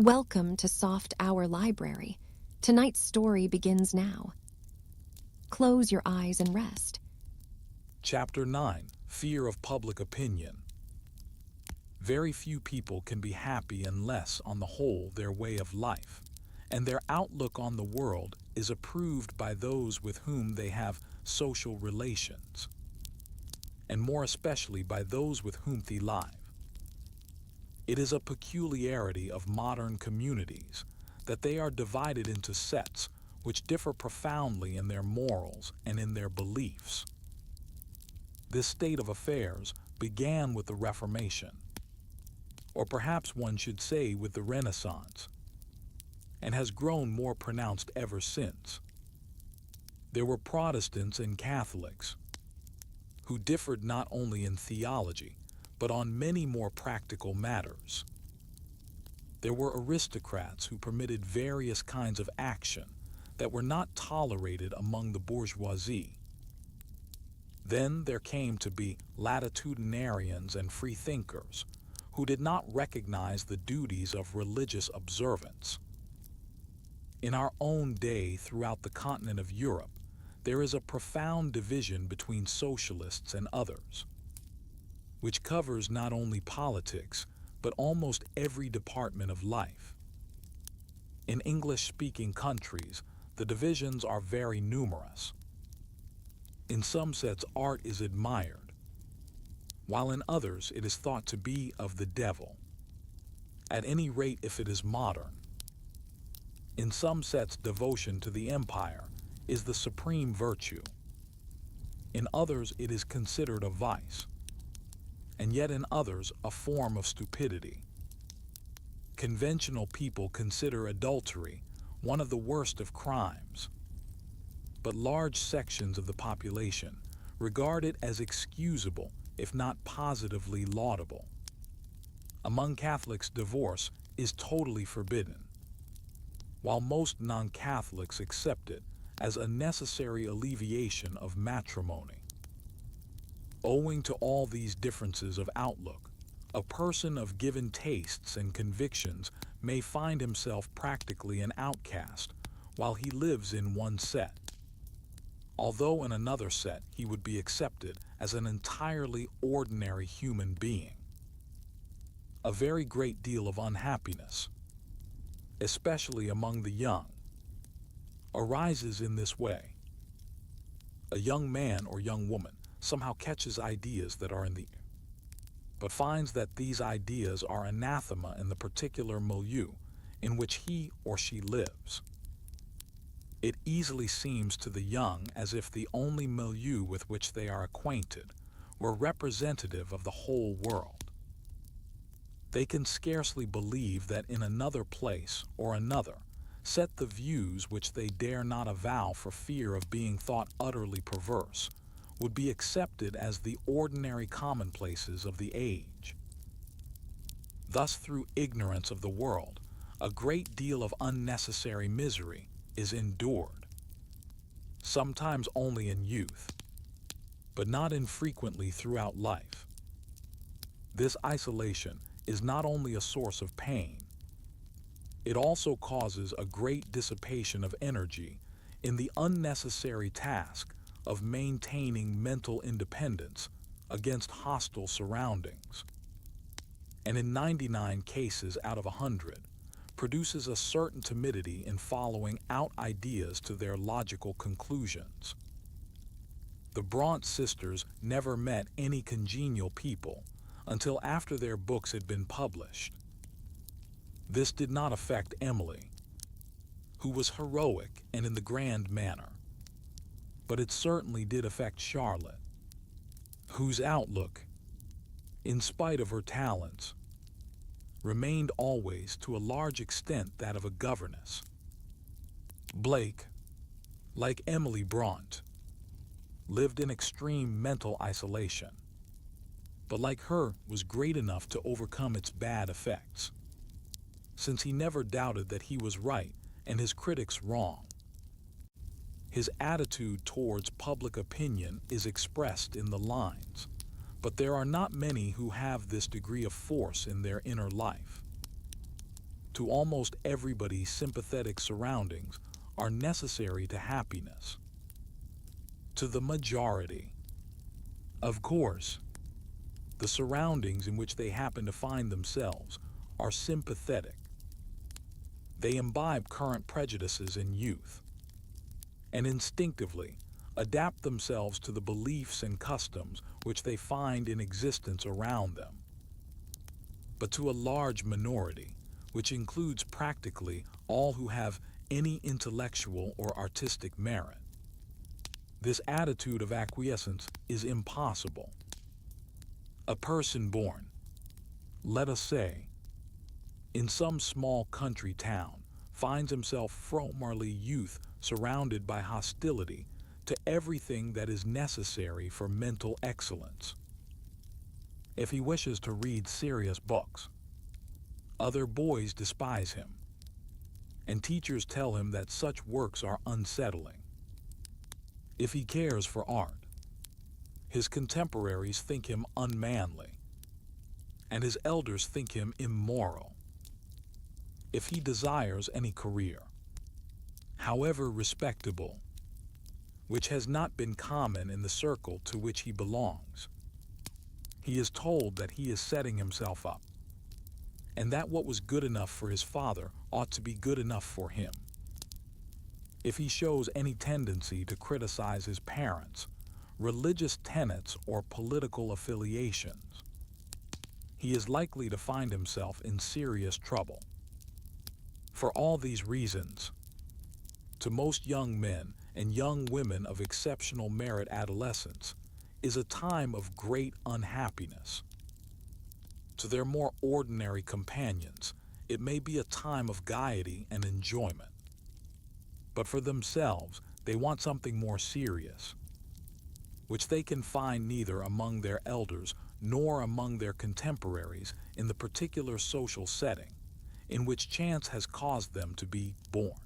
Welcome to Soft Hour Library. Tonight's story begins now. Close your eyes and rest. Chapter 9. Fear of Public Opinion. Very few people can be happy unless, on the whole, their way of life and their outlook on the world is approved by those with whom they have social relations, and more especially by those with whom they live. It is a peculiarity of modern communities that they are divided into sets which differ profoundly in their morals and in their beliefs. This state of affairs began with the Reformation, or perhaps one should say with the Renaissance, and has grown more pronounced ever since. There were Protestants and Catholics who differed not only in theology, but on many more practical matters. There were aristocrats who permitted various kinds of action that were not tolerated among the bourgeoisie. Then there came to be latitudinarians and freethinkers who did not recognize the duties of religious observance. In our own day, throughout the continent of Europe, there is a profound division between socialists and others, which covers not only politics, but almost every department of life. In English-speaking countries, the divisions are very numerous. In some sets, art is admired, while in others it is thought to be of the devil, at any rate if it is modern. In some sets, devotion to the empire is the supreme virtue. In others, it is considered a vice, and yet in others, a form of stupidity. Conventional people consider adultery one of the worst of crimes, but large sections of the population regard it as excusable, if not positively laudable. Among Catholics, divorce is totally forbidden, while most non-Catholics accept it as a necessary alleviation of matrimony. Owing to all these differences of outlook, a person of given tastes and convictions may find himself practically an outcast while he lives in one set, although in another set he would be accepted as an entirely ordinary human being. A very great deal of unhappiness, especially among the young, arises in this way. A young man or young woman somehow catches ideas that are in the air, but finds that these ideas are anathema in the particular milieu in which he or she lives. It easily seems to the young as if the only milieu with which they are acquainted were representative of the whole world. They can scarcely believe that in another place or another set the views which they dare not avow for fear of being thought utterly perverse would be accepted as the ordinary commonplaces of the age. Thus, through ignorance of the world, a great deal of unnecessary misery is endured, sometimes only in youth, but not infrequently throughout life. This isolation is not only a source of pain, it also causes a great dissipation of energy in the unnecessary task of maintaining mental independence against hostile surroundings, and in 99 cases out of 100 produces a certain timidity in following out ideas to their logical conclusions. The Bronte sisters never met any congenial people until after their books had been published. This did not affect Emily, who was heroic and in the grand manner, but it certainly did affect Charlotte, whose outlook, in spite of her talents, remained always to a large extent that of a governess. Blake, like Emily Bronte, lived in extreme mental isolation, but like her was great enough to overcome its bad effects, since he never doubted that he was right and his critics wrong. His attitude towards public opinion is expressed in the lines, but there are not many who have this degree of force in their inner life. to almost everybody's sympathetic surroundings are necessary to happiness. To the majority. Of course, the surroundings in which they happen to find themselves are sympathetic. They imbibe current prejudices in youth, and instinctively adapt themselves to the beliefs and customs which they find in existence around them. But to a large minority, which includes practically all who have any intellectual or artistic merit, this attitude of acquiescence is impossible. A person born, let us say, in some small country town, finds himself from early youth surrounded by hostility to everything that is necessary for mental excellence. If he wishes to read serious books, other boys despise him, and teachers tell him that such works are unsettling. If he cares for art, his contemporaries think him unmanly, and his elders think him immoral. If he desires any career, however respectable, which has not been common in the circle to which he belongs, he is told that he is setting himself up, and that what was good enough for his father ought to be good enough for him. If he shows any tendency to criticize his parents, religious tenets, or political affiliations, he is likely to find himself in serious trouble. For all these reasons, to most young men and young women of exceptional merit, adolescence is a time of great unhappiness. To their more ordinary companions, it may be a time of gaiety and enjoyment. But for themselves, they want something more serious, which they can find neither among their elders nor among their contemporaries in the particular social setting in which chance has caused them to be born.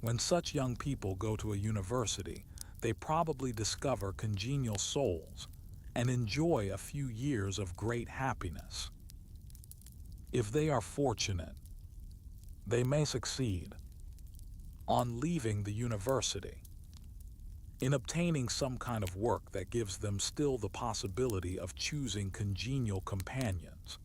When such young people go to a university, they probably discover congenial souls and enjoy a few years of great happiness. If they are fortunate, they may succeed, on leaving the university, in obtaining some kind of work that gives them still the possibility of choosing congenial companions.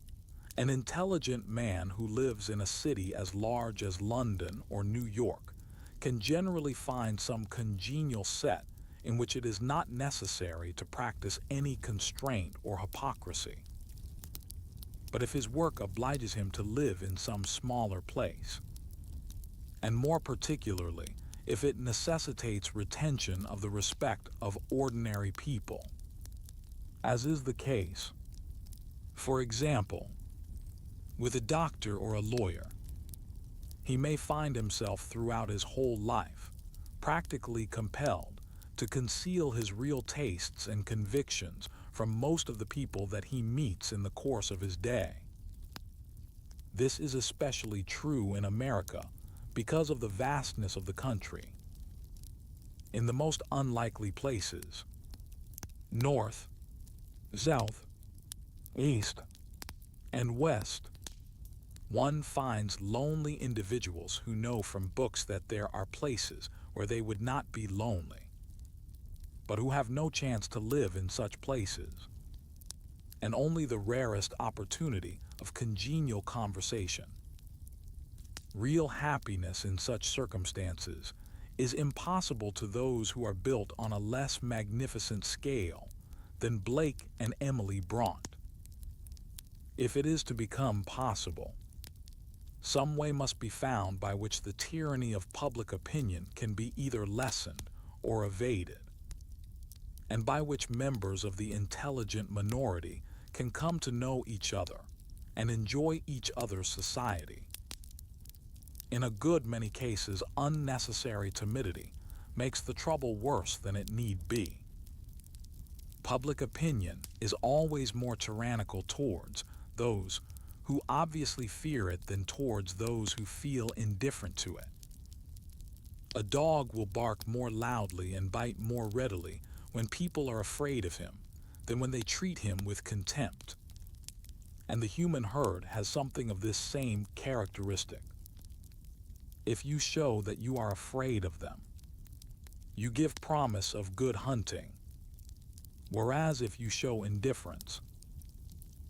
An intelligent man who lives in a city as large as London or New York can generally find some congenial set in which it is not necessary to practice any constraint or hypocrisy. But if his work obliges him to live in some smaller place, and more particularly if it necessitates retention of the respect of ordinary people, as is the case, for example, with a doctor or a lawyer, he may find himself throughout his whole life practically compelled to conceal his real tastes and convictions from most of the people that he meets in the course of his day. This is especially true in America because of the vastness of the country. In the most unlikely places, north, south, east, and west, one finds lonely individuals who know from books that there are places where they would not be lonely, but who have no chance to live in such places, and only the rarest opportunity of congenial conversation. Real happiness in such circumstances is impossible to those who are built on a less magnificent scale than Blake and Emily Bront. If it is to become possible, some way must be found by which the tyranny of public opinion can be either lessened or evaded, and by which members of the intelligent minority can come to know each other and enjoy each other's society. In a good many cases, unnecessary timidity makes the trouble worse than it need be. Public opinion is always more tyrannical towards those who obviously fear it than towards those who feel indifferent to it. A dog will bark more loudly and bite more readily when people are afraid of him than when they treat him with contempt. and the human herd has something of this same characteristic. If you show that you are afraid of them, you give promise of good hunting, whereas if you show indifference,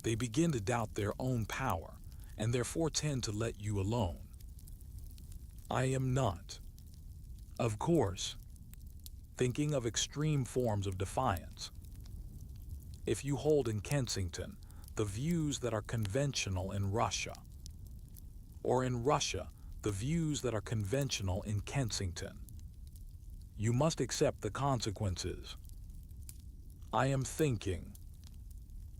they begin to doubt their own power and therefore tend to let you alone. I am not, of course, thinking of extreme forms of defiance. If you hold in Kensington the views that are conventional in Russia, or in Russia the views that are conventional in Kensington, you must accept the consequences. I am thinking,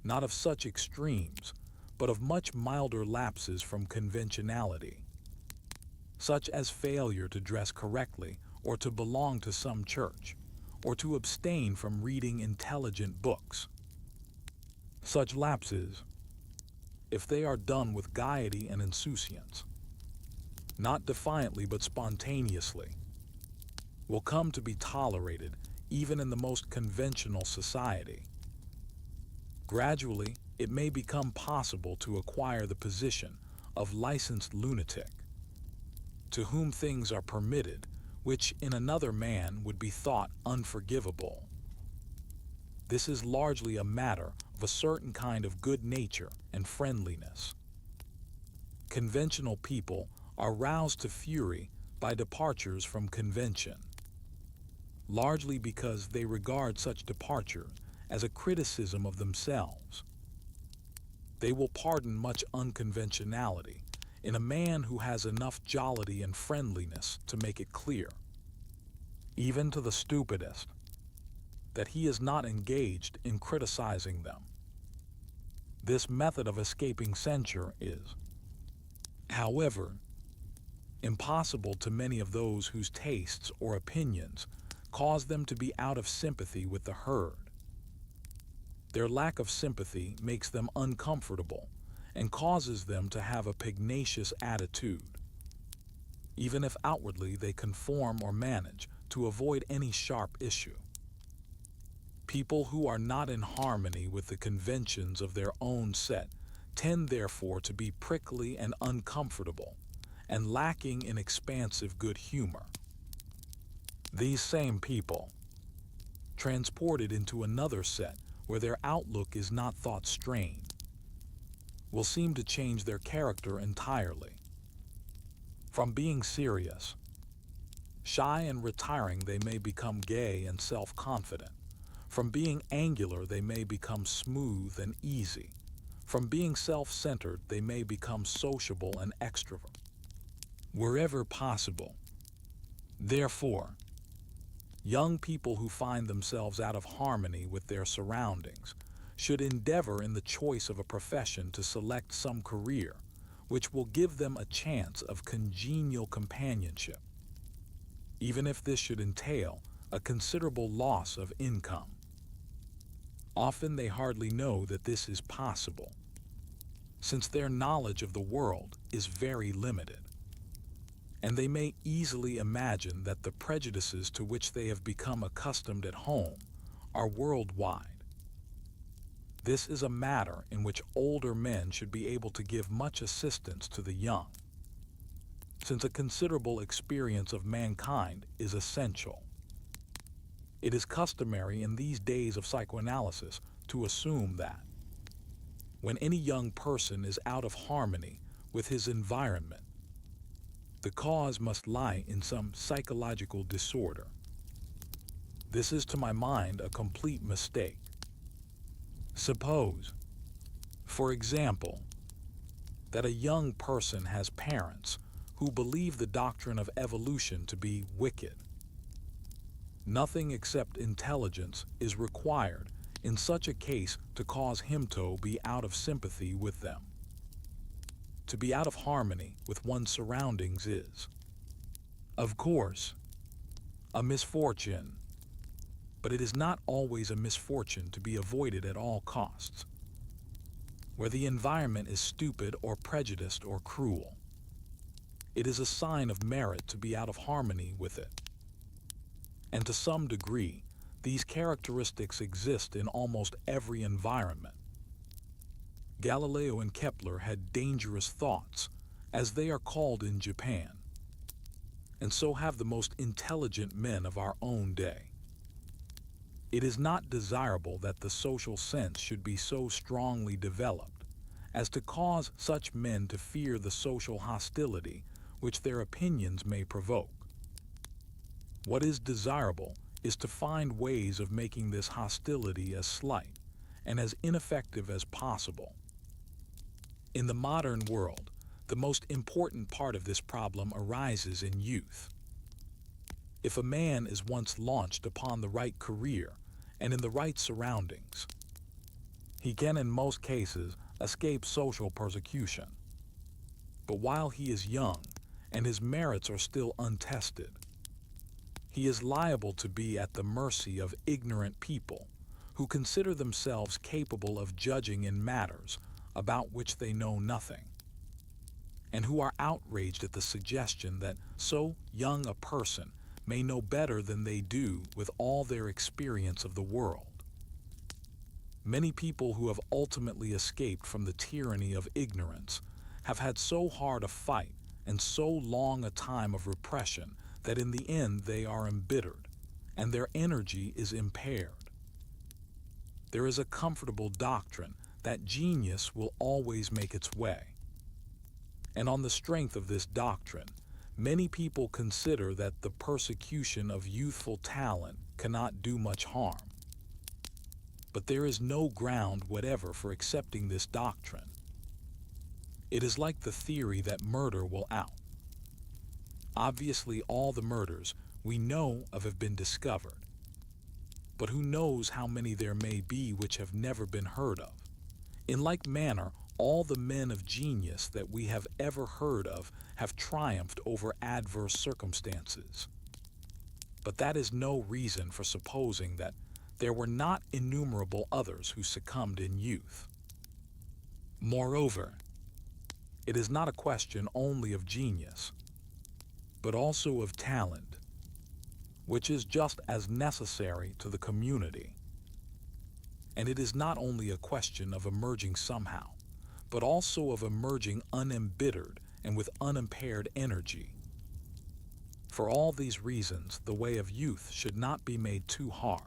not of such extremes, but of much milder lapses from conventionality, such as failure to dress correctly or to belong to some church, or to abstain from reading intelligent books. Such lapses, if they are done with gaiety and insouciance, not defiantly but spontaneously, will come to be tolerated even in the most conventional society. Gradually, it may become possible to acquire the position of licensed lunatic, to whom things are permitted which in another man would be thought unforgivable. This is largely a matter of a certain kind of good nature and friendliness. Conventional people are roused to fury by departures from convention, largely because they regard such departure as a criticism of themselves. They will pardon much unconventionality in a man who has enough jollity and friendliness to make it clear, even to the stupidest, that he is not engaged in criticizing them. This method of escaping censure is, however, impossible to many of those whose tastes or opinions cause them to be out of sympathy with the herd. Their lack of sympathy makes them uncomfortable and causes them to have a pugnacious attitude, even if outwardly they conform or manage to avoid any sharp issue. People who are not in harmony with the conventions of their own set tend therefore to be prickly and uncomfortable, and lacking in expansive good humor. These same people, transported into another set where their outlook is not thought strained, will seem to change their character entirely. From being serious, shy and retiring, they may become gay and self-confident. From being angular, they may become smooth and easy. From being self-centered, they may become sociable and extrovert. Wherever possible, therefore, young people who find themselves out of harmony with their surroundings should endeavor in the choice of a profession to select some career which will give them a chance of congenial companionship, even if this should entail a considerable loss of income. Often they hardly know that this is possible, since their knowledge of the world is very limited, and they may easily imagine that the prejudices to which they have become accustomed at home are worldwide. This is a matter in which older men should be able to give much assistance to the young, since a considerable experience of mankind is essential. It is customary in these days of psychoanalysis to assume that, when any young person is out of harmony with his environment, the cause must lie in some psychological disorder. This is to my mind a complete mistake. Suppose, for example, that a young person has parents who believe the doctrine of evolution to be wicked. Nothing except intelligence is required in such a case to cause him to be out of sympathy with them. To be out of harmony with one's surroundings is, of course, a misfortune, but it is not always a misfortune to be avoided at all costs. Where the environment is stupid or prejudiced or cruel, it is a sign of merit to be out of harmony with it. And to some degree, these characteristics exist in almost every environment. Galileo and Kepler had dangerous thoughts, as they are called in Japan, and so have the most intelligent men of our own day. It is not desirable that the social sense should be so strongly developed as to cause such men to fear the social hostility which their opinions may provoke. What is desirable is to find ways of making this hostility as slight and as ineffective as possible. In the modern world, the most important part of this problem arises in youth. If a man is once launched upon the right career and in the right surroundings, he can in most cases escape social persecution. But while he is young and his merits are still untested, he is liable to be at the mercy of ignorant people who consider themselves capable of judging in matters about which they know nothing, and who are outraged at the suggestion that so young a person may know better than they do with all their experience of the world. Many people who have ultimately escaped from the tyranny of ignorance have had so hard a fight and so long a time of repression that in the end they are embittered, and their energy is impaired. There is a comfortable doctrine that genius will always make its way. And on the strength of this doctrine, many people consider that the persecution of youthful talent cannot do much harm. But there is no ground whatever for accepting this doctrine. It is like the theory that murder will out. Obviously, all the murders we know of have been discovered. But who knows how many there may be which have never been heard of? In like manner, all the men of genius that we have ever heard of have triumphed over adverse circumstances. But that is no reason for supposing that there were not innumerable others who succumbed in youth. Moreover, it is not a question only of genius, but also of talent, which is just as necessary to the community. And it is not only a question of emerging somehow, but also of emerging unembittered and with unimpaired energy. For all these reasons, the way of youth should not be made too hard.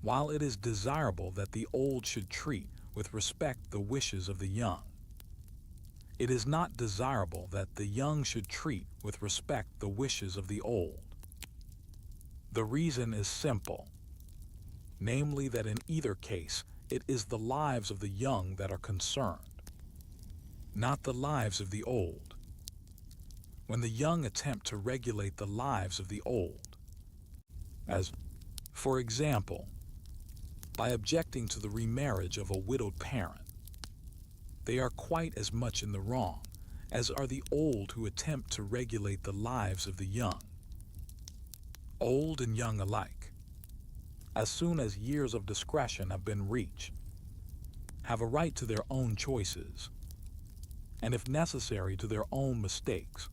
While it is desirable that the old should treat with respect the wishes of the young, it is not desirable that the young should treat with respect the wishes of the old. The reason is simple, namely that in either case it is the lives of the young that are concerned, not the lives of the old. When the young attempt to regulate the lives of the old, as, for example, by objecting to the remarriage of a widowed parent, they are quite as much in the wrong as are the old who attempt to regulate the lives of the young. Old and young alike, as soon as years of discretion have been reached, have a right to their own choices, and if necessary to their own mistakes.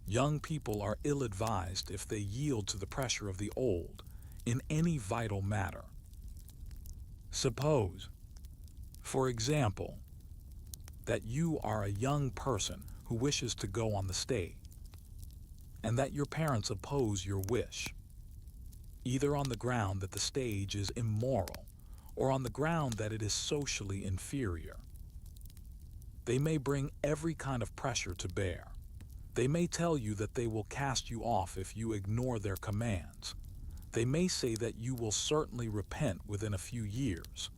Young people are ill-advised if they yield to the pressure of the old in any vital matter. Suppose, for example, that you are a young person who wishes to go on the stage, and that your parents oppose your wish, either on the ground that the stage is immoral or on the ground that it is socially inferior. They may bring every kind of pressure to bear. They may tell you that they will cast you off if you ignore their commands. They may say that you will certainly repent within a few years.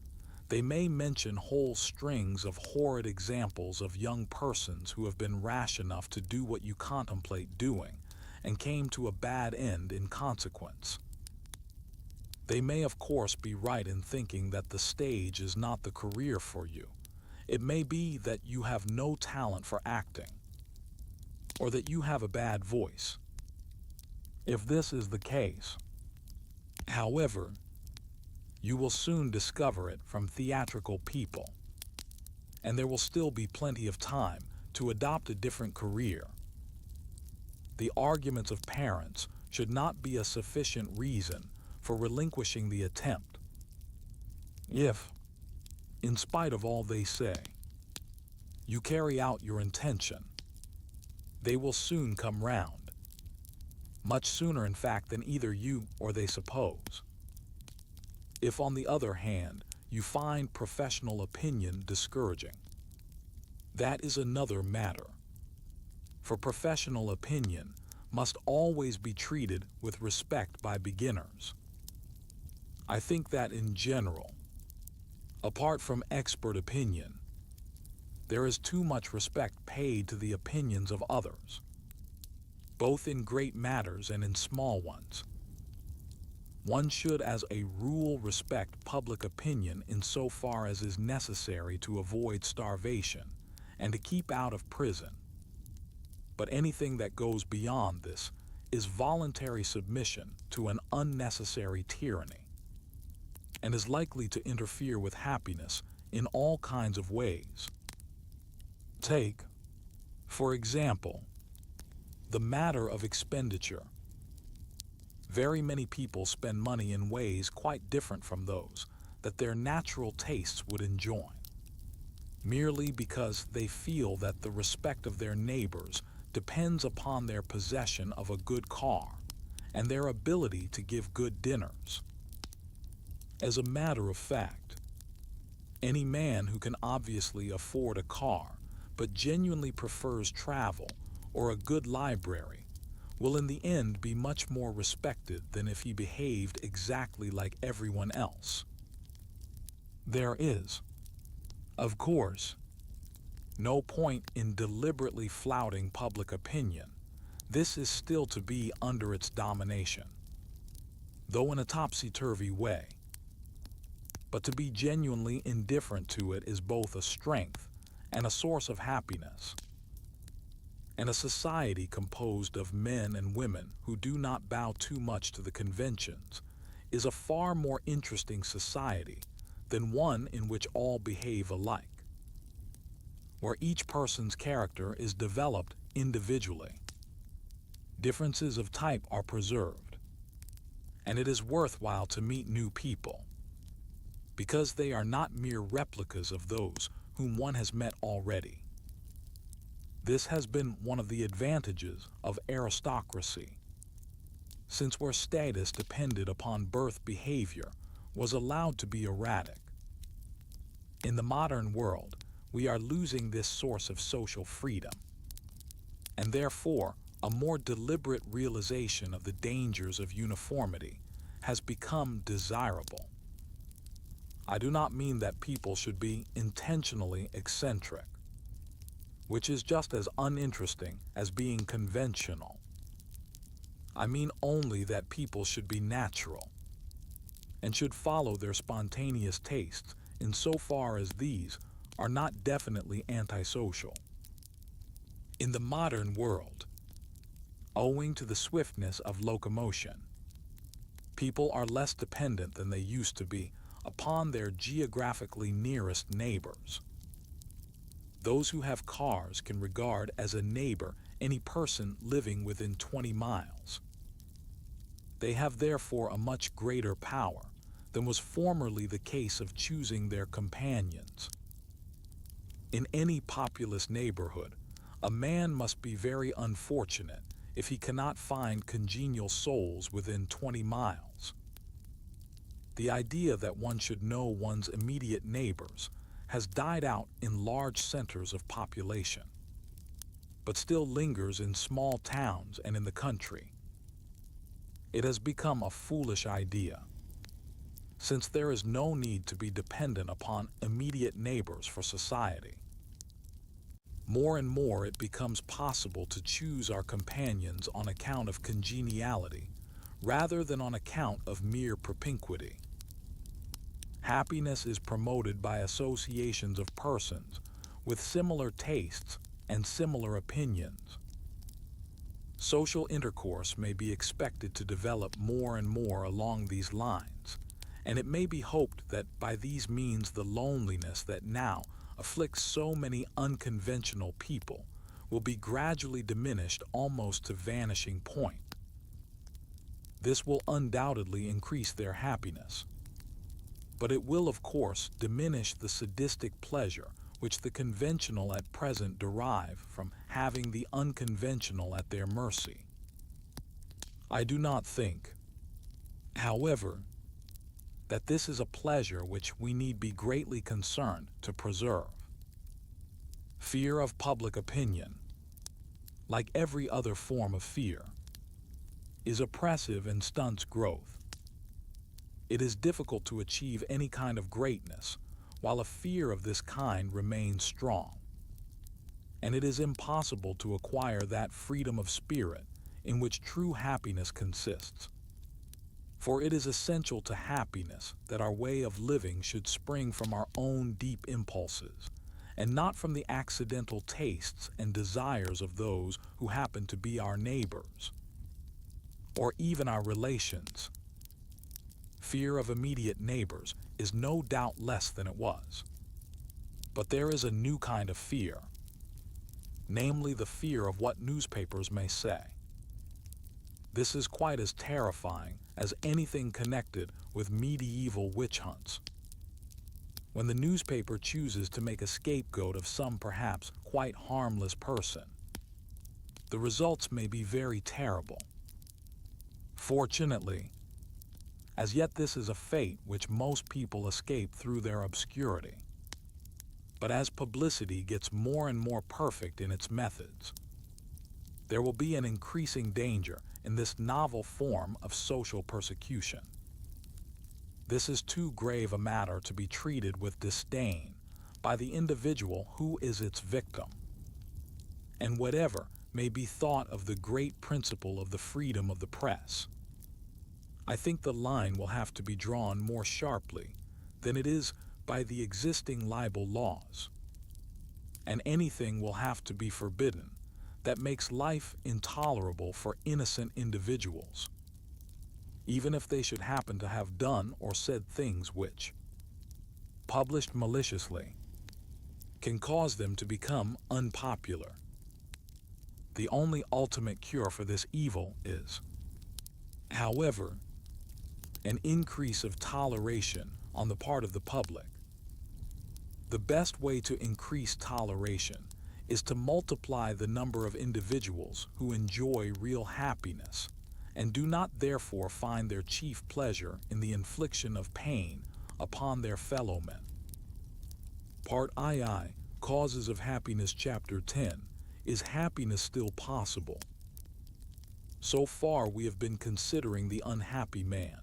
They may mention whole strings of horrid examples of young persons who have been rash enough to do what you contemplate doing and came to a bad end in consequence. They may of course be right in thinking that the stage is not the career for you. It may be that you have no talent for acting, or that you have a bad voice. If this is the case, however, you will soon discover it from theatrical people, and there will still be plenty of time to adopt a different career. The arguments of parents should not be a sufficient reason for relinquishing the attempt. If, in spite of all they say. You carry out your intention. They will soon come round. Much sooner, in fact, than either you or they suppose. If, on the other hand, you find professional opinion discouraging, that is another matter. For professional opinion must always be treated with respect by beginners. I think that in general, apart from expert opinion, there is too much respect paid to the opinions of others, both in great matters and in small ones. One should, as a rule, respect public opinion insofar as is necessary to avoid starvation and to keep out of prison. But anything that goes beyond this is voluntary submission to an unnecessary tyranny, and is likely to interfere with happiness in all kinds of ways. Take, for example, the matter of expenditure. Very many people spend money in ways quite different from those that their natural tastes would enjoin, merely because they feel that the respect of their neighbors depends upon their possession of a good car and their ability to give good dinners. As a matter of fact, any man who can obviously afford a car but genuinely prefers travel or a good library will in the end be much more respected than if he behaved exactly like everyone else. There is, of course, no point in deliberately flouting public opinion. This is still to be under its domination, though in a topsy-turvy way. But to be genuinely indifferent to it is both a strength and a source of happiness. And a society composed of men and women who do not bow too much to the conventions is a far more interesting society than one in which all behave alike, where each person's character is developed individually. Differences of type are preserved, and it is worthwhile to meet new people, because they are not mere replicas of those whom one has met already. This has been one of the advantages of aristocracy, since where status depended upon birth, behavior was allowed to be erratic. In the modern world, we are losing this source of social freedom, and therefore a more deliberate realization of the dangers of uniformity has become desirable. I do not mean that people should be intentionally eccentric, which is just as uninteresting as being conventional. I mean only that people should be natural, and should follow their spontaneous tastes insofar as these are not definitely antisocial. In the modern world, owing to the swiftness of locomotion, people are less dependent than they used to be upon their geographically nearest neighbors. Those who have cars can regard as a neighbor any person living within 20 miles. They have therefore a much greater power than was formerly the case of choosing their companions. In any populous neighborhood, a man must be very unfortunate if he cannot find congenial souls within 20 miles. The idea that one should know one's immediate neighbors has died out in large centers of population, but still lingers in small towns and in the country. It has become a foolish idea, since there is no need to be dependent upon immediate neighbors for society. More and more it becomes possible to choose our companions on account of congeniality, rather than on account of mere propinquity. Happiness is promoted by associations of persons with similar tastes and similar opinions. Social intercourse may be expected to develop more and more along these lines, and it may be hoped that by these means the loneliness that now afflicts so many unconventional people will be gradually diminished almost to vanishing point. This will undoubtedly increase their happiness. but it will, of course, diminish the sadistic pleasure which the conventional at present derive from having the unconventional at their mercy. I do not think, however, that this is a pleasure which we need be greatly concerned to preserve. Fear of public opinion, like every other form of fear, is oppressive and stunts growth. It is difficult to achieve any kind of greatness while a fear of this kind remains strong. And it is impossible to acquire that freedom of spirit in which true happiness consists. For it is essential to happiness that our way of living should spring from our own deep impulses, and not from the accidental tastes and desires of those who happen to be our neighbors, or even our relations. Fear of immediate neighbors is no doubt less than it was. But there is a new kind of fear, namely the fear of what newspapers may say. This is quite as terrifying as anything connected with medieval witch hunts. When the newspaper chooses to make a scapegoat of some perhaps quite harmless person, the results may be very terrible. Fortunately, as yet this is a fate which most people escape through their obscurity. But as publicity gets more and more perfect in its methods, there will be an increasing danger in this novel form of social persecution. This is too grave a matter to be treated with disdain by the individual who is its victim. And whatever may be thought of the great principle of the freedom of the press, I think the line will have to be drawn more sharply than it is by the existing libel laws. And anything will have to be forbidden that makes life intolerable for innocent individuals, even if they should happen to have done or said things which, published maliciously, can cause them to become unpopular. The only ultimate cure for this evil is, however, an increase of toleration on the part of the public. The best way to increase toleration is to multiply the number of individuals who enjoy real happiness and do not therefore find their chief pleasure in the infliction of pain upon their fellow men. Part II, Causes of Happiness, Chapter 10, Is Happiness Still Possible? So far we have been considering the unhappy man.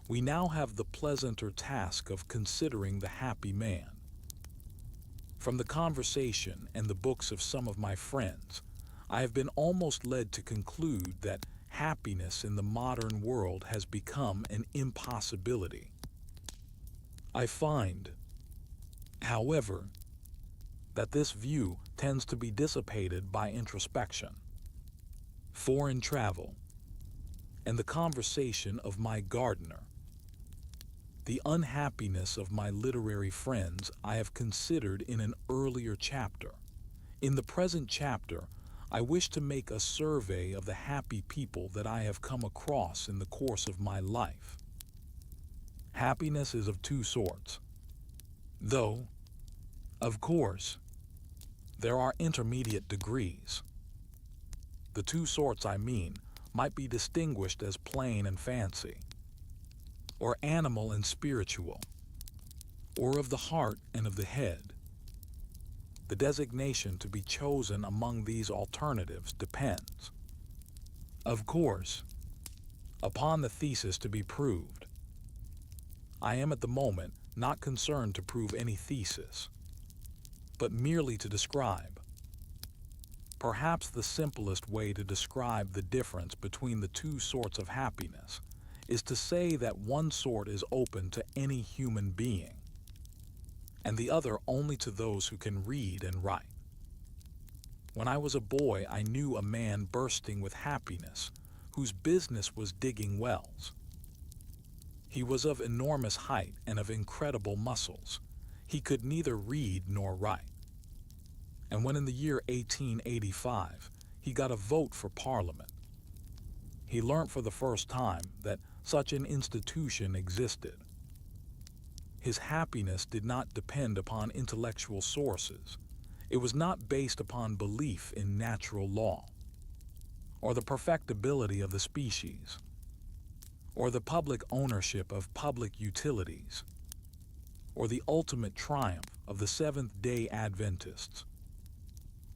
We now have the pleasanter task of considering the happy man. From the conversation and the books of some of my friends, I have been almost led to conclude that happiness in the modern world has become an impossibility. I find, however, that this view tends to be dissipated by introspection, foreign travel, and the conversation of my gardener. The unhappiness of my literary friends I have considered in an earlier chapter. In the present chapter, I wish to make a survey of the happy people that I have come across in the course of my life. Happiness is of two sorts, though, of course, there are intermediate degrees. The two sorts I mean might be distinguished as plain and fancy, or animal and spiritual, or of the heart and of the head. The designation to be chosen among these alternatives depends, of course, upon the thesis to be proved. I am at the moment not concerned to prove any thesis, but merely to describe. Perhaps the simplest way to describe the difference between the two sorts of happiness is to say that one sort is open to any human being, and the other only to those who can read and write. When I was a boy, I knew a man bursting with happiness, whose business was digging wells. He was of enormous height and of incredible muscles. He could neither read nor write. And when in the year 1885, he got a vote for Parliament, he learnt for the first time that such an institution existed. his happiness did not depend upon intellectual sources. It was not based upon belief in natural law, or the perfectibility of the species, or the public ownership of public utilities, or the ultimate triumph of the Seventh-day Adventists,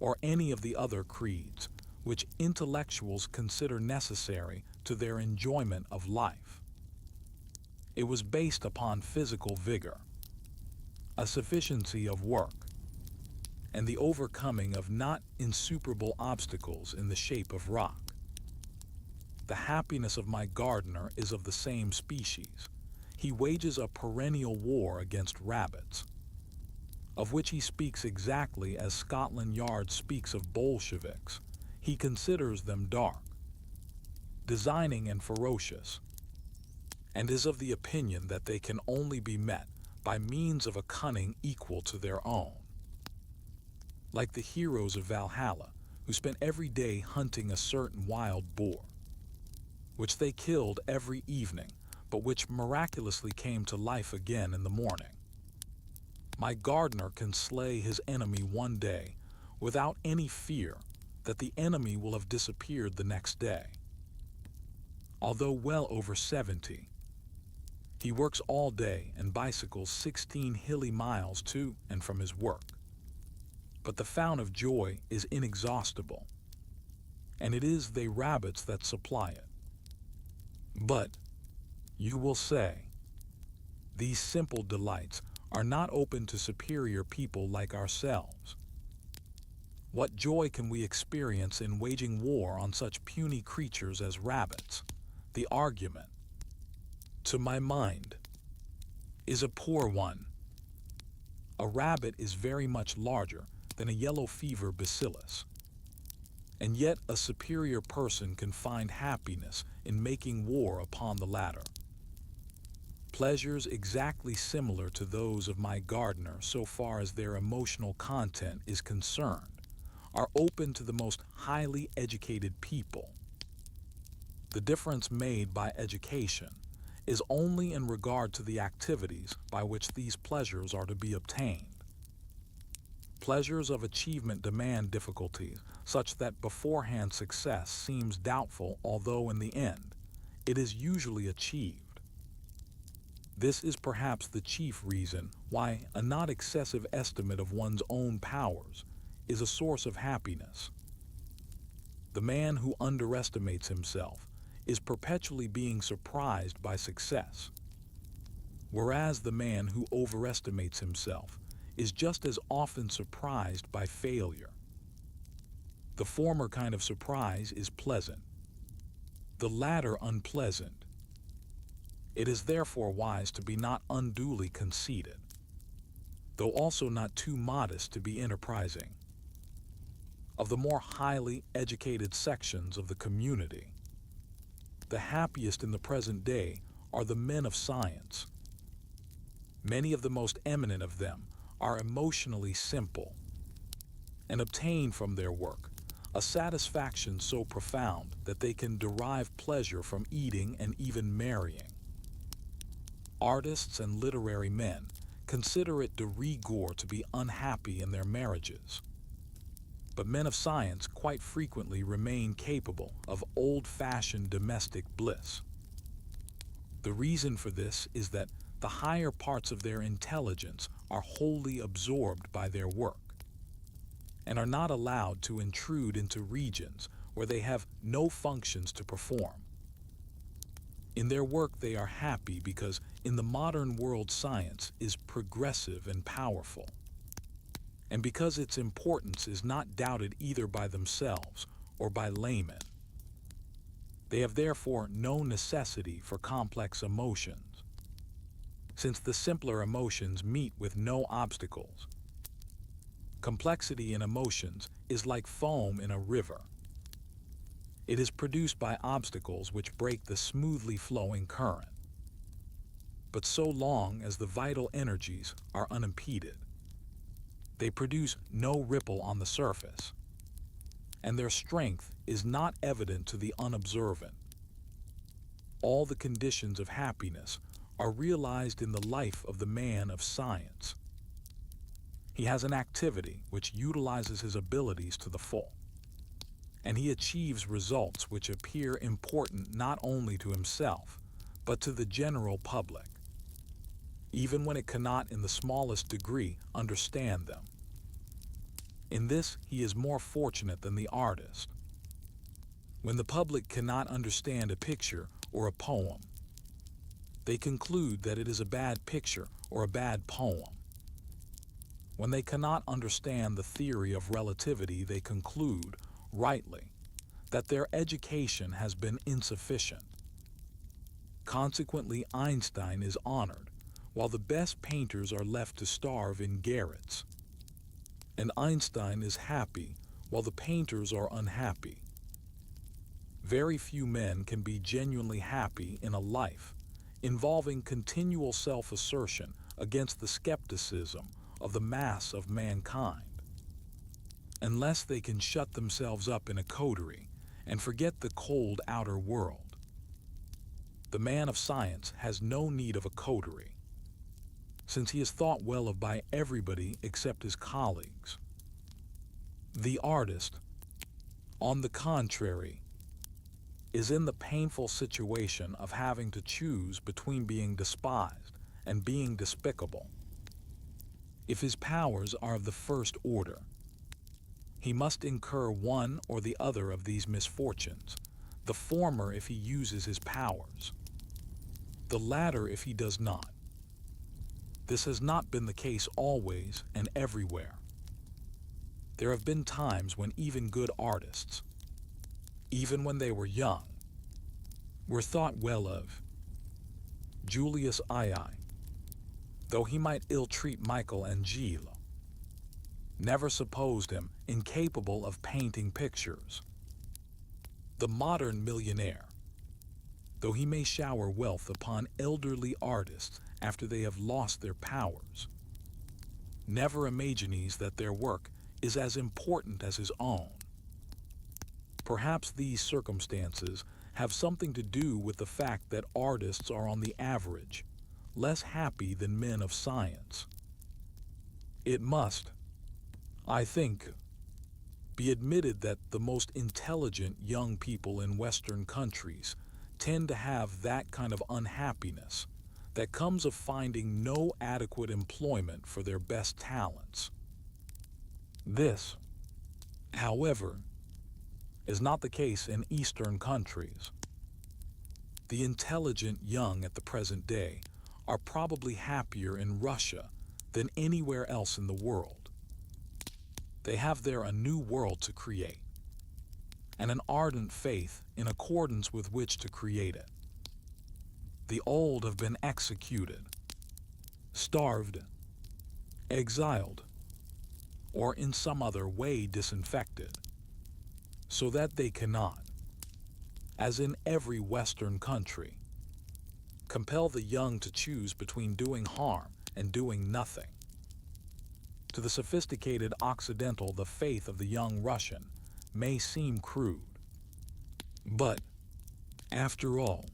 or any of the other creeds which intellectuals consider necessary to their enjoyment of life. It was based upon physical vigor, a sufficiency of work, and the overcoming of not insuperable obstacles in the shape of rock. The happiness of my gardener is of the same species. He wages a perennial war against rabbits, of which he speaks exactly as Scotland Yard speaks of Bolsheviks. He considers them dark, designing and ferocious, and is of the opinion that they can only be met by means of a cunning equal to their own. Like the heroes of Valhalla, who spent every day hunting a certain wild boar, which they killed every evening, but which miraculously came to life again in the morning. My gardener can slay his enemy one day without any fear that the enemy will have disappeared the next day. Although well over 70, he works all day and bicycles 16 hilly miles to and from his work. But the fount of joy is inexhaustible, and it is they rabbits that supply it. But, you will say, these simple delights are not open to superior people like ourselves. What joy can we experience in waging war on such puny creatures as rabbits? The argument, to my mind, is a poor one. A rabbit is very much larger than a yellow fever bacillus, and yet a superior person can find happiness in making war upon the latter. Pleasures exactly similar to those of my gardener so far as their emotional content is concerned are open to the most highly educated people. The difference made by education is only in regard to the activities by which these pleasures are to be obtained. Pleasures of achievement demand difficulties such that beforehand success seems doubtful, although in the end it is usually achieved. This is perhaps the chief reason why a not excessive estimate of one's own powers is a source of happiness. The man who underestimates himself is perpetually being surprised by success, whereas the man who overestimates himself is just as often surprised by failure. The former kind of surprise is pleasant, the latter unpleasant. It is therefore wise to be not unduly conceited, though also not too modest to be enterprising. Of the more highly educated sections of the community, the happiest in the present day are the men of science. Many of the most eminent of them are emotionally simple, and obtain from their work a satisfaction so profound that they can derive pleasure from eating and even marrying. Artists and literary men consider it de rigueur to be unhappy in their marriages. But men of science quite frequently remain capable of old-fashioned domestic bliss. The reason for this is that the higher parts of their intelligence are wholly absorbed by their work, and are not allowed to intrude into regions where they have no functions to perform. In their work they are happy because in the modern world science is progressive and powerful, and because its importance is not doubted either by themselves or by laymen. They have therefore no necessity for complex emotions, since the simpler emotions meet with no obstacles. Complexity in emotions is like foam in a river. It is produced by obstacles which break the smoothly flowing current. But so long as the vital energies are unimpeded, they produce no ripple on the surface, and their strength is not evident to the unobservant. All the conditions of happiness are realized in the life of the man of science. He has an activity which utilizes his abilities to the full, and he achieves results which appear important not only to himself, but to the general public, even when it cannot in the smallest degree understand them. In this, he is more fortunate than the artist. When the public cannot understand a picture or a poem, they conclude that it is a bad picture or a bad poem. When they cannot understand the theory of relativity, they conclude, rightly, that their education has been insufficient. Consequently, Einstein is honored, while the best painters are left to starve in garrets. And Einstein is happy, while the painters are unhappy. Very few men can be genuinely happy in a life involving continual self-assertion against the skepticism of the mass of mankind, unless they can shut themselves up in a coterie and forget the cold outer world. The man of science has no need of a coterie, since he is thought well of by everybody except his colleagues. The artist, on the contrary, is in the painful situation of having to choose between being despised and being despicable. If his powers are of the first order, he must incur one or the other of these misfortunes, the former if he uses his powers, the latter if he does not. This has not been the case always and everywhere. There have been times when even good artists, even when they were young, were thought well of. Julius II, though he might ill-treat Michelangelo, never supposed him incapable of painting pictures. The modern millionaire, though he may shower wealth upon elderly artists after they have lost their powers, never imagines that their work is as important as his own. Perhaps these circumstances have something to do with the fact that artists are on the average less happy than men of science. It must, I think, be admitted that the most intelligent young people in Western countries tend to have that kind of unhappiness that comes of finding no adequate employment for their best talents. This, however, is not the case in Eastern countries. The intelligent young at the present day are probably happier in Russia than anywhere else in the world. They have there a new world to create, and an ardent faith in accordance with which to create it. The old have been executed, starved, exiled, or in some other way disinfected, so that they cannot, as in every Western country, compel the young to choose between doing harm and doing nothing. To the sophisticated Occidental, the faith of the young Russian may seem crude. But, after all,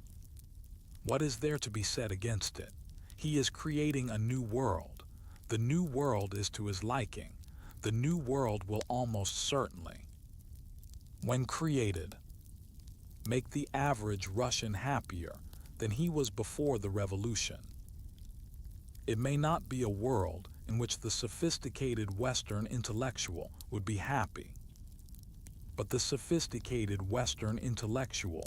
what is there to be said against it? He is creating a new world. The new world is to his liking. The new world will almost certainly, when created, make the average Russian happier than he was before the revolution. It may not be a world in which the sophisticated Western intellectual would be happy, but the sophisticated Western intellectual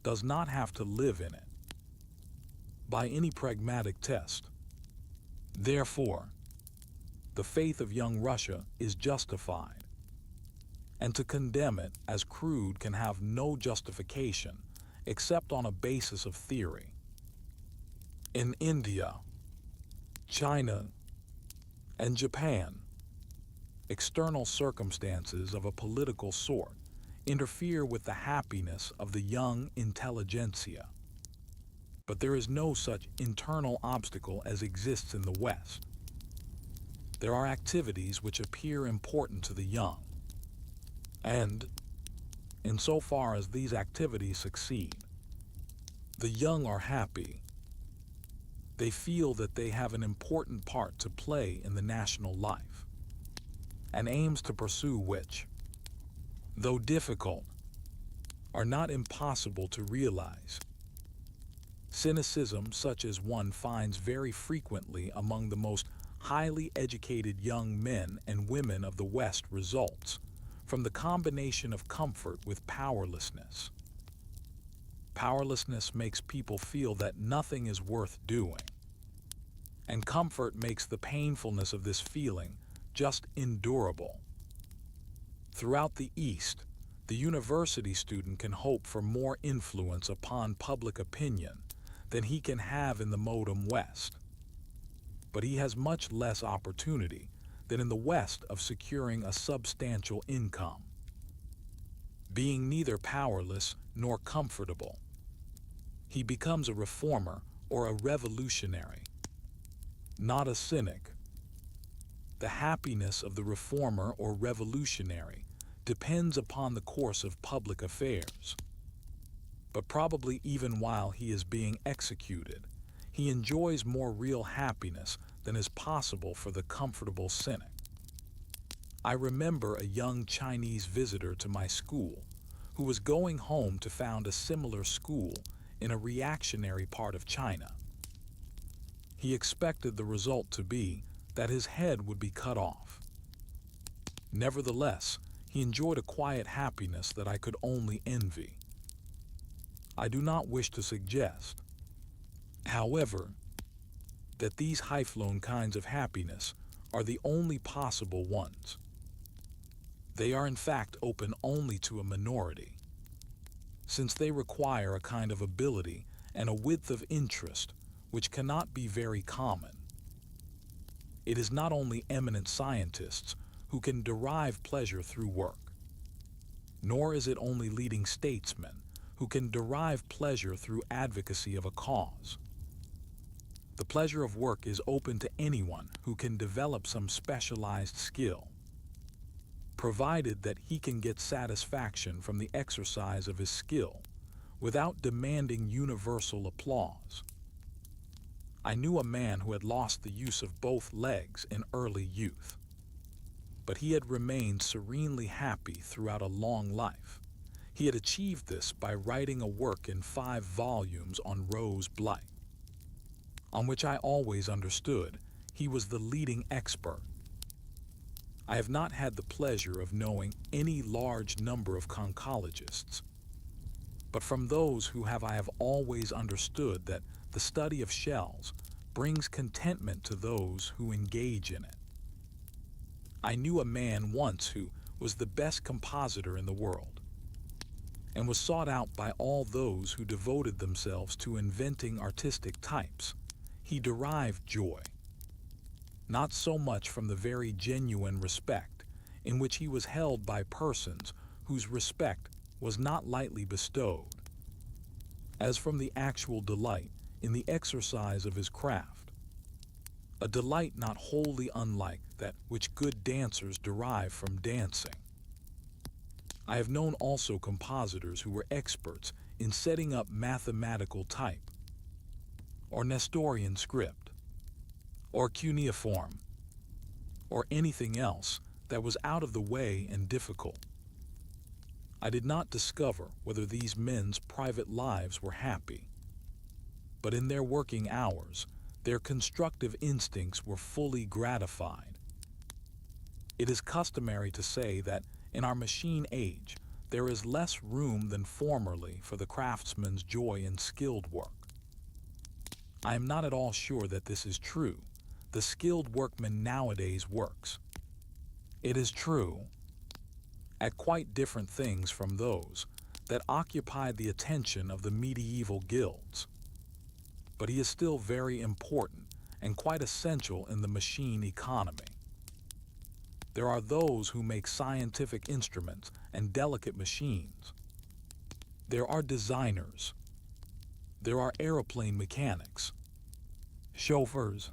does not have to live in it by any pragmatic test. Therefore, the faith of young Russia is justified, and to condemn it as crude can have no justification except on a basis of theory. In India, China, and Japan, external circumstances of a political sort interfere with the happiness of the young intelligentsia. But there is no such internal obstacle as exists in the West. There are activities which appear important to the young, and, insofar as these activities succeed, the young are happy. They feel that they have an important part to play in the national life, and aims to pursue which, though difficult, are not impossible to realize. Cynicism, such as one finds very frequently among the most highly educated young men and women of the West, results from the combination of comfort with powerlessness. Powerlessness makes people feel that nothing is worth doing, and comfort makes the painfulness of this feeling just endurable. Throughout the East, the university student can hope for more influence upon public opinion than he can have in the modem West. But he has much less opportunity than in the West of securing a substantial income. Being neither powerless nor comfortable, he becomes a reformer or a revolutionary, not a cynic. The happiness of the reformer or revolutionary depends upon the course of public affairs. But probably even while he is being executed, he enjoys more real happiness than is possible for the comfortable cynic. I remember a young Chinese visitor to my school who was going home to found a similar school in a reactionary part of China. He expected the result to be that his head would be cut off. Nevertheless, he enjoyed a quiet happiness that I could only envy. I do not wish to suggest, however, that these high-flown kinds of happiness are the only possible ones. They are in fact open only to a minority, since they require a kind of ability and a width of interest which cannot be very common. It is not only eminent scientists who can derive pleasure through work, nor is it only leading statesmen who can derive pleasure through advocacy of a cause. The pleasure of work is open to anyone who can develop some specialized skill, provided that he can get satisfaction from the exercise of his skill without demanding universal applause. I knew a man who had lost the use of both legs in early youth, but he had remained serenely happy throughout a long life. He had achieved this by writing a work in 5 volumes on rose blight, on which I always understood he was the leading expert. I have not had the pleasure of knowing any large number of conchologists, but from those who have I have always understood that the study of shells brings contentment to those who engage in it. I knew a man once who was the best compositor in the world, and was sought out by all those who devoted themselves to inventing artistic types. He derived joy, not so much from the very genuine respect in which he was held by persons whose respect was not lightly bestowed, as from the actual delight in the exercise of his craft, a delight not wholly unlike that which good dancers derive from dancing. I have known also compositors who were experts in setting up mathematical type, or Nestorian script, or cuneiform, or anything else that was out of the way and difficult. I did not discover whether these men's private lives were happy, but in their working hours, their constructive instincts were fully gratified. It is customary to say that in our machine age, there is less room than formerly for the craftsman's joy in skilled work. I am not at all sure that this is true. The skilled workman nowadays works, it is true, at quite different things from those that occupied the attention of the medieval guilds. But he is still very important and quite essential in the machine economy. There are those who make scientific instruments and delicate machines. There are designers. There are aeroplane mechanics, chauffeurs,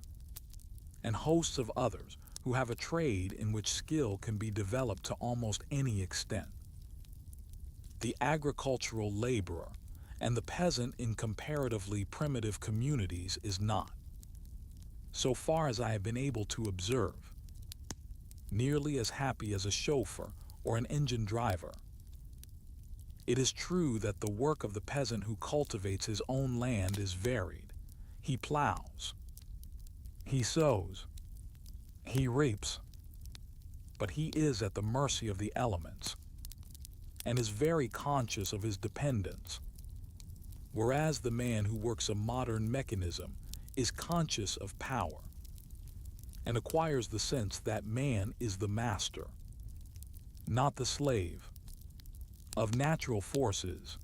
and hosts of others who have a trade in which skill can be developed to almost any extent. The agricultural laborer and the peasant in comparatively primitive communities is not. so far as I have been able to observe, nearly as happy as a chauffeur or an engine driver. It is true that the work of the peasant who cultivates his own land is varied. He plows, he sows, he reaps, but he is at the mercy of the elements and is very conscious of his dependence, whereas the man who works a modern mechanism is conscious of power and acquires the sense that man is the master, not the slave, of natural forces.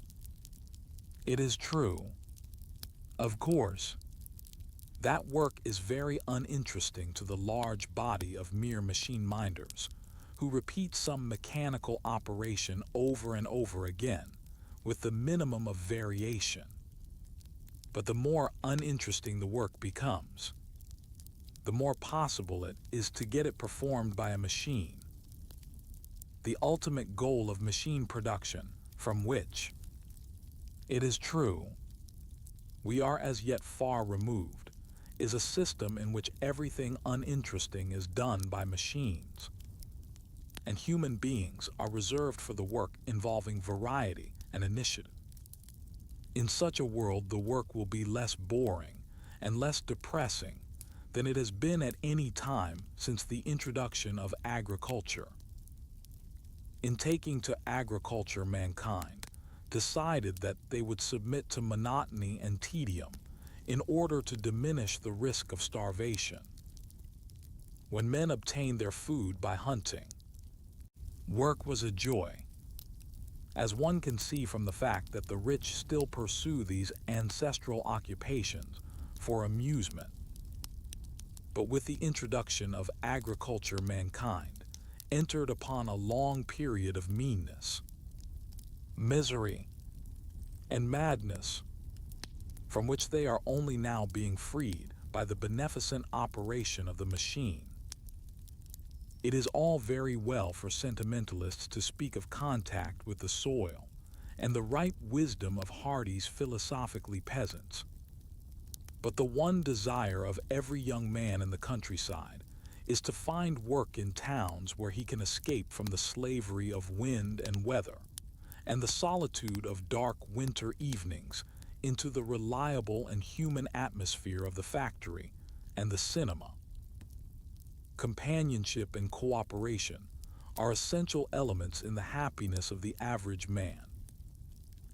It is true, of course, that work is very uninteresting to the large body of mere machine minders who repeat some mechanical operation over and over again with the minimum of variation. But the more uninteresting the work becomes, the more possible it is to get it performed by a machine. The ultimate goal of machine production, from which, it is true, we are as yet far removed, is a system in which everything uninteresting is done by machines, and human beings are reserved for the work involving variety and initiative. In such a world, the work will be less boring and less depressing than it has been at any time since the introduction of agriculture. In taking to agriculture, mankind decided that they would submit to monotony and tedium in order to diminish the risk of starvation. When men obtained their food by hunting, work was a joy, as one can see from the fact that the rich still pursue these ancestral occupations for amusement. But with the introduction of agriculture, mankind entered upon a long period of meanness, misery, and madness, from which they are only now being freed by the beneficent operation of the machine. It is all very well for sentimentalists to speak of contact with the soil and the ripe wisdom of Hardy's philosophically peasants. But the one desire of every young man in the countryside is to find work in towns where he can escape from the slavery of wind and weather and the solitude of dark winter evenings into the reliable and human atmosphere of the factory and the cinema. Companionship and cooperation are essential elements in the happiness of the average man,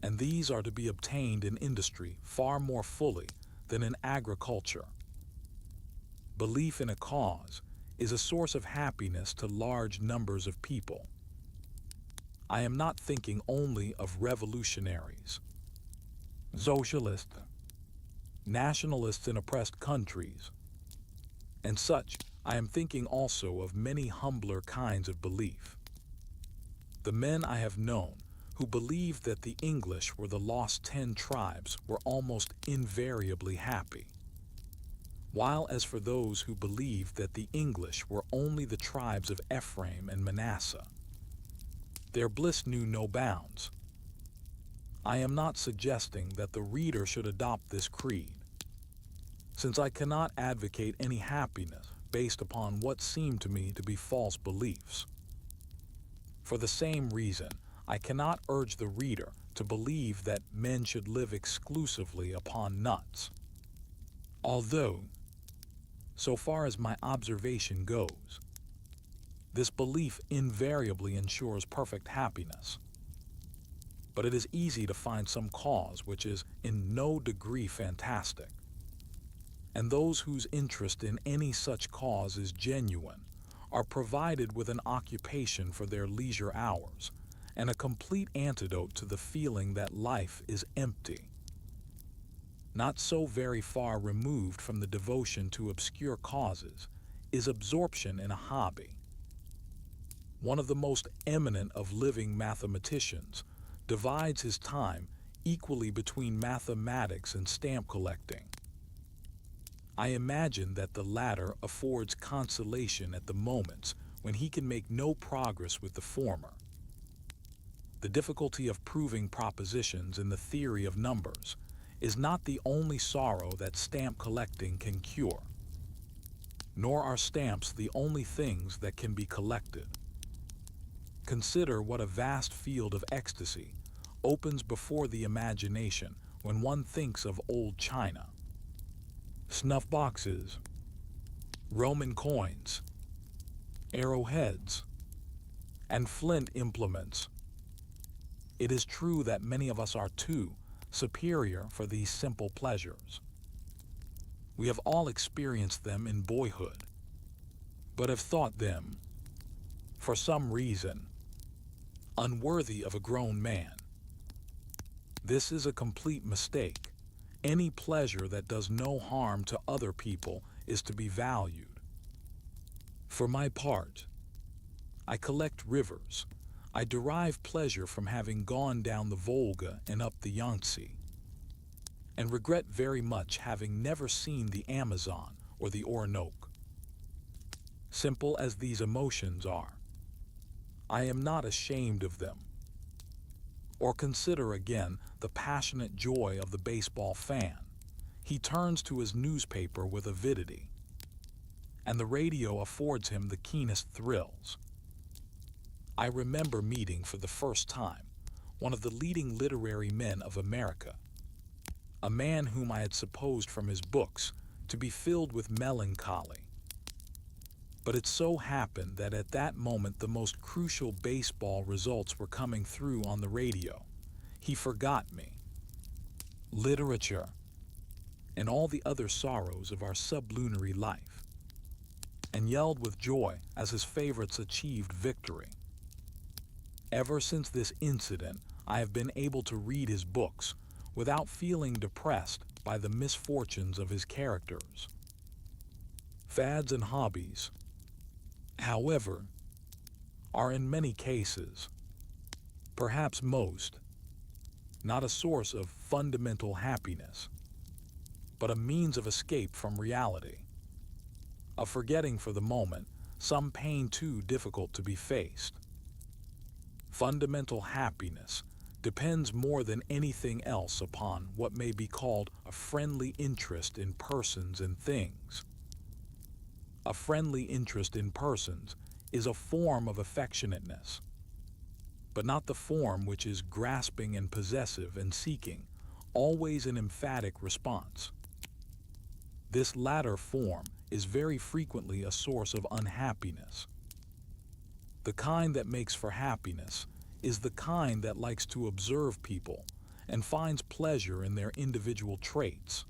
and these are to be obtained in industry far more fully than in agriculture. Belief in a cause is a source of happiness to large numbers of people. I am not thinking only of revolutionaries, socialists, nationalists in oppressed countries, and such. I am thinking also of many humbler kinds of belief. The men I have known who believed that the English were the lost 10 tribes were almost invariably happy, while as for those who believed that the English were only the tribes of Ephraim and Manasseh, their bliss knew no bounds. I am not suggesting that the reader should adopt this creed, since I cannot advocate any happiness based upon what seem to me to be false beliefs. For the same reason, I cannot urge the reader to believe that men should live exclusively upon nuts, although, so far as my observation goes, this belief invariably ensures perfect happiness. But it is easy to find some cause which is in no degree fantastic, and those whose interest in any such cause is genuine are provided with an occupation for their leisure hours and a complete antidote to the feeling that life is empty. Not so very far removed from the devotion to obscure causes is absorption in a hobby. One of the most eminent of living mathematicians divides his time equally between mathematics and stamp collecting. I imagine that the latter affords consolation at the moments when he can make no progress with the former. The difficulty of proving propositions in the theory of numbers is not the only sorrow that stamp collecting can cure. nor are stamps the only things that can be collected. Consider what a vast field of ecstasy opens before the imagination when one thinks of old china, snuff boxes, Roman coins, arrowheads, and flint implements. It is true that many of us are too superior for these simple pleasures. We have all experienced them in boyhood, but have thought them, for some reason, unworthy of a grown man. This is a complete mistake. Any pleasure that does no harm to other people is to be valued. For my part, I collect rivers. I derive pleasure from having gone down the Volga and up the Yangtze, and regret very much having never seen the Amazon or the Orinoco. Simple as these emotions are, I am not ashamed of them. Or consider again the passionate joy of the baseball fan. He turns to his newspaper with avidity, and the radio affords him the keenest thrills. I remember meeting for the first time one of the leading literary men of America, a man whom I had supposed from his books to be filled with melancholy. But it so happened that at that moment the most crucial baseball results were coming through on the radio. He forgot me, literature, and all the other sorrows of our sublunary life, and yelled with joy as his favorites achieved victory. Ever since this incident, I have been able to read his books without feeling depressed by the misfortunes of his characters. Fads and hobbies, however, are in many cases, perhaps most, not a source of fundamental happiness, but a means of escape from reality, of forgetting for the moment some pain too difficult to be faced. Fundamental happiness depends more than anything else upon what may be called a friendly interest in persons and things. A friendly interest in persons is a form of affectionateness, but not the form which is grasping and possessive and seeking always an emphatic response. This latter form is very frequently a source of unhappiness. The kind that makes for happiness is the kind that likes to observe people and finds pleasure in their individual traits,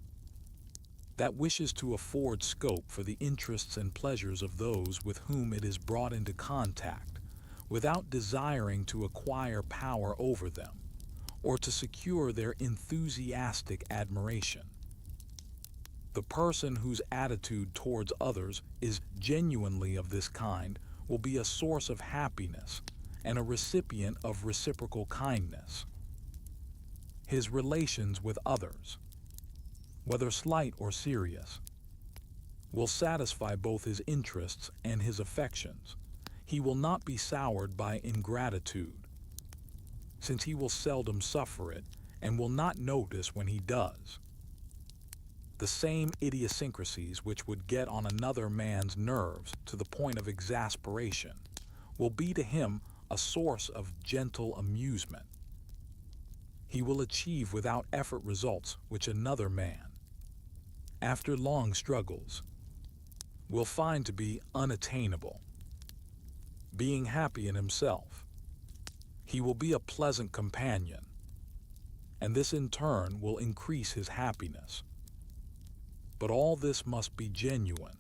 that wishes to afford scope for the interests and pleasures of those with whom it is brought into contact, without desiring to acquire power over them or to secure their enthusiastic admiration. The person whose attitude towards others is genuinely of this kind will be a source of happiness and a recipient of reciprocal kindness. His relations with others, whether slight or serious, will satisfy both his interests and his affections. He will not be soured by ingratitude, since he will seldom suffer it and will not notice when he does. The same idiosyncrasies which would get on another man's nerves to the point of exasperation will be to him a source of gentle amusement. He will achieve without effort results which another man, after long struggles, will find to be unattainable. Being happy in himself, he will be a pleasant companion, and this in turn will increase his happiness. But all this must be genuine.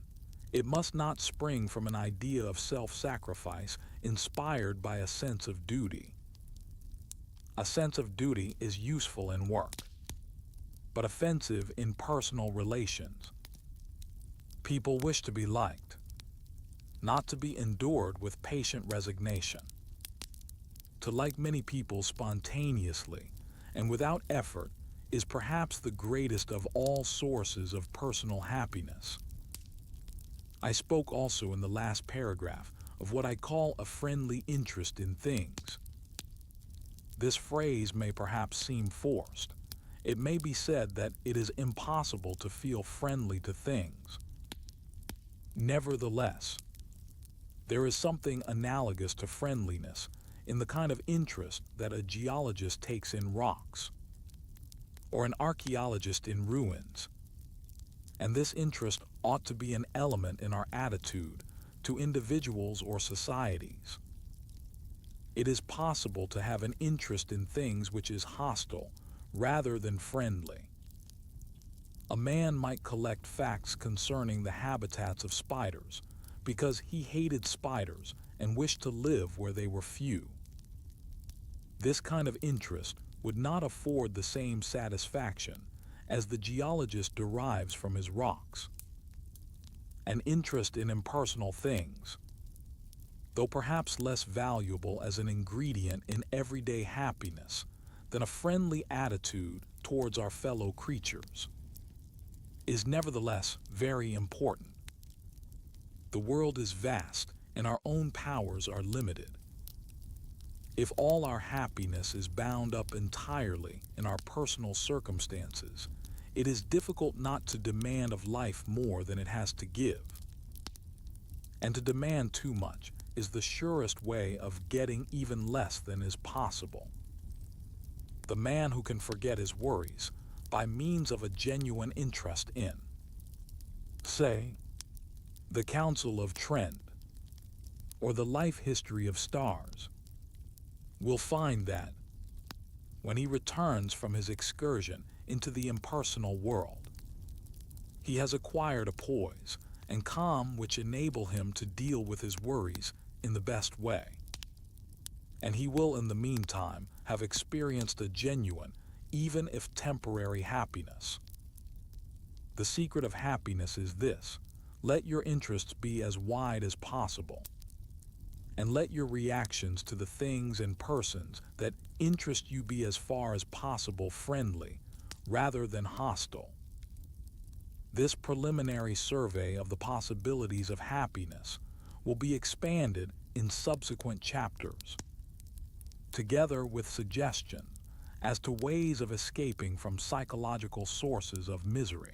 It must not spring from an idea of self-sacrifice inspired by a sense of duty. A sense of duty is useful in work, but offensive in personal relations. People wish to be liked, not to be endured with patient resignation. To like many people spontaneously and without effort is perhaps the greatest of all sources of personal happiness. I spoke also in the last paragraph of what I call a friendly interest in things. This phrase may perhaps seem forced. It may be said that it is impossible to feel friendly to things. Nevertheless, there is something analogous to friendliness in the kind of interest that a geologist takes in rocks, or an archaeologist in ruins, and this interest ought to be an element in our attitude to individuals or societies. It is possible to have an interest in things which is hostile rather than friendly. A man might collect facts concerning the habitats of spiders because he hated spiders and wished to live where they were few. This kind of interest would not afford the same satisfaction as the geologist derives from his rocks. An interest in impersonal things, though perhaps less valuable as an ingredient in everyday happiness than a friendly attitude towards our fellow creatures, is nevertheless very important. The world is vast and our own powers are limited. If all our happiness is bound up entirely in our personal circumstances, it is difficult not to demand of life more than it has to give. And to demand too much is the surest way of getting even less than is possible. The man who can forget his worries by means of a genuine interest in, say, the Council of Trent, or the life history of stars, will find that, when he returns from his excursion into the impersonal world, he has acquired a poise and calm which enable him to deal with his worries in the best way. And he will in the meantime have experienced a genuine, even if temporary, happiness. The secret of happiness is this: let your interests be as wide as possible, and let your reactions to the things and persons that interest you be as far as possible friendly rather than hostile. This preliminary survey of the possibilities of happiness will be expanded in subsequent chapters, together with suggestions as to ways of escaping from psychological sources of misery.